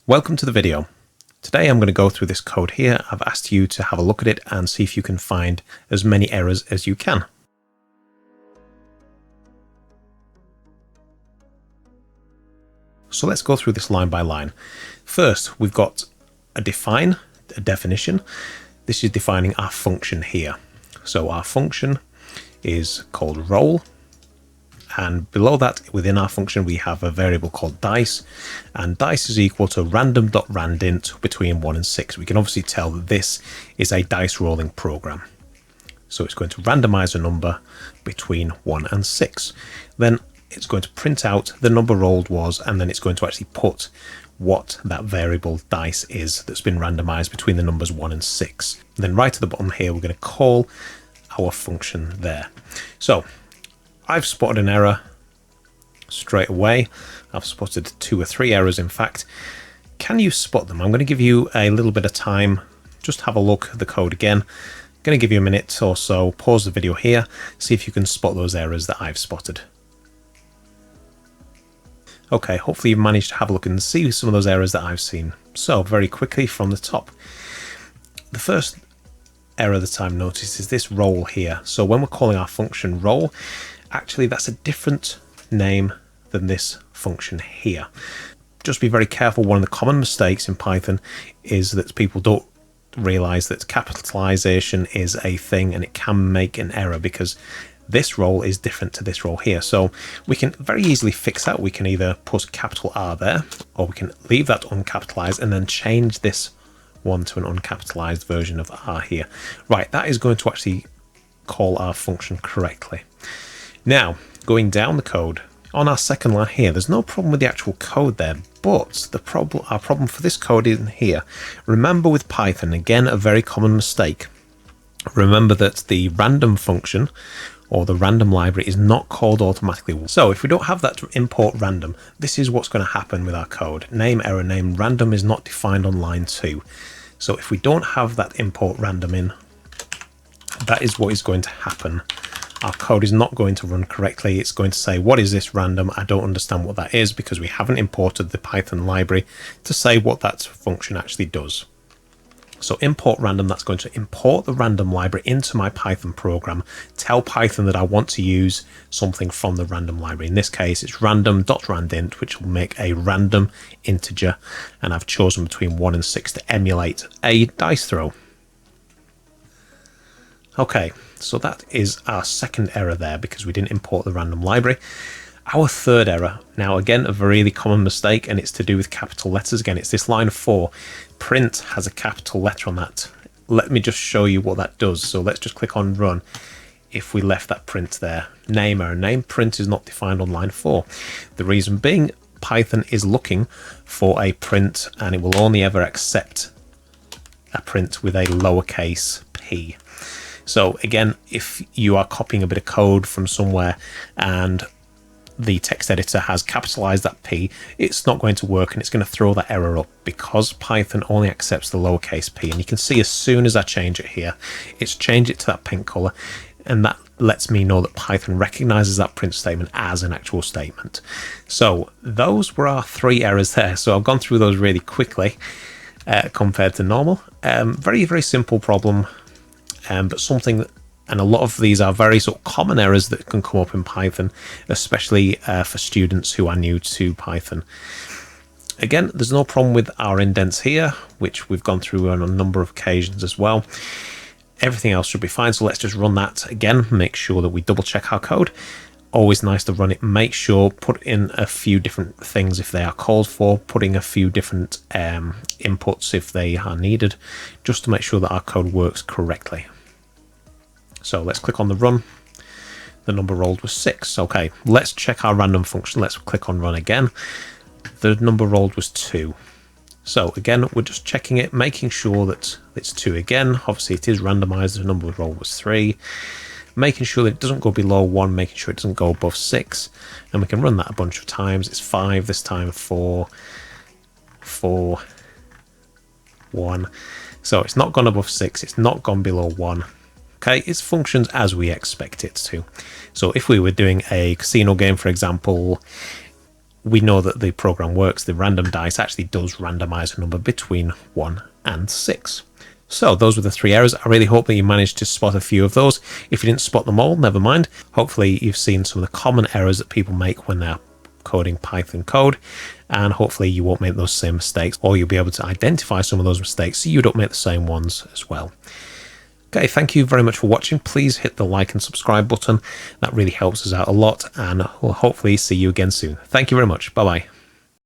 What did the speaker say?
Welcome to the video. Today I'm going to go through this code here. I've asked you to have a look at it and see if you can find as many errors as you can. So let's go through this line by line. First, we've got a definition. This is defining our function here. So our function is called roll. And below that, within our function, we have a variable called dice, and dice is equal to random.randint between 1 and 6. We can obviously tell that this is a dice rolling program. So it's going to randomize a number between 1 and 6. Then it's going to print out the number rolled was, and then it's going to actually put what that variable dice is that's been randomized between the numbers 1 and 6. And then right at the bottom here, we're going to call our function there. So I've spotted an error straight away. I've spotted 2 or 3 errors, in fact. Can you spot them? I'm going to give you a little bit of time. Just have a look at the code again. I'm going to give you a minute or so. Pause the video here. See if you can spot those errors that I've spotted. Okay, hopefully you've managed to have a look and see some of those errors that I've seen. So very quickly from the top. The first error that I've noticed is this roll here. So when we're calling our function roll, actually that's a different name than this function here. Just be very careful. One of the common mistakes in Python is that people don't realize that capitalization is a thing and it can make an error because this roll is different to this roll here. So we can very easily fix that. We can either put capital R there, or we can leave that uncapitalized and then change this one to an uncapitalized version of R here. Right, that is going to actually call our function correctly. Now, going down the code, on our second line here, there's no problem with the actual code there, but our problem for this code is in here. Remember with Python, again, a very common mistake. Remember that the random function or the random library is not called automatically. So if we don't have that to import random, this is what's going to happen with our code. Name error name random is not defined on line 2. So if we don't have that import random in, that is what is going to happen. Our code is not going to run correctly. It's going to say, what is this random? I don't understand what that is because we haven't imported the Python library to say what that function actually does. So import random, that's going to import the random library into my Python program, tell Python that I want to use something from the random library. In this case, it's random.randint, which will make a random integer, and I've chosen between 1 and 6 to emulate a dice throw. Okay, so that is our second error there because we didn't import the random library. Our third error, now again a really common mistake, and it's to do with capital letters. Again, it's this line 4. Print has a capital letter on that. Let me just show you what that does. So let's just click on run. If we left that print there, name error name, print is not defined on line 4. The reason being, Python is looking for a print and it will only ever accept a print with a lowercase p. So again, if you are copying a bit of code from somewhere and the text editor has capitalized that P, it's not going to work and it's going to throw that error up because Python only accepts the lowercase p. And you can see as soon as I change it here, it's changed it to that pink color, and that lets me know that Python recognizes that print statement as an actual statement. So those were our 3 errors there. So I've gone through those really quickly compared to normal. Very, very simple problem, but something that, and a lot of these are very sort of common errors that can come up in Python, especially for students who are new to Python. Again, there's no problem with our indents here, which we've gone through on a number of occasions as well. Everything else should be fine. So let's just run that again, make sure that we double check our code. Always nice to run it. Make sure, put in a few different things if they are called for, putting a few different inputs if they are needed, just to make sure that our code works correctly. So let's click on the run. The number rolled was 6. Okay, let's check our random function. Let's click on run again. The number rolled was 2. So again, we're just checking it, making sure that it's 2 again. Obviously it is randomized. The number rolled was 3. Making sure that it doesn't go below 1, making sure it doesn't go above 6. And we can run that a bunch of times. It's 5 this time, 4, 4, 1. So it's not gone above 6. It's not gone below 1. Okay, it functions as we expect it to. So if we were doing a casino game, for example, we know that the program works. The random dice actually does randomize a number between 1 and 6. So those were the 3 errors. I really hope that you managed to spot a few of those. If you didn't spot them all, never mind. Hopefully you've seen some of the common errors that people make when they're coding Python code, and hopefully you won't make those same mistakes, or you'll be able to identify some of those mistakes so you don't make the same ones as well. Okay, thank you very much for watching. Please hit the like and subscribe button. That really helps us out a lot, and we'll hopefully see you again soon. Thank you very much. Bye-bye.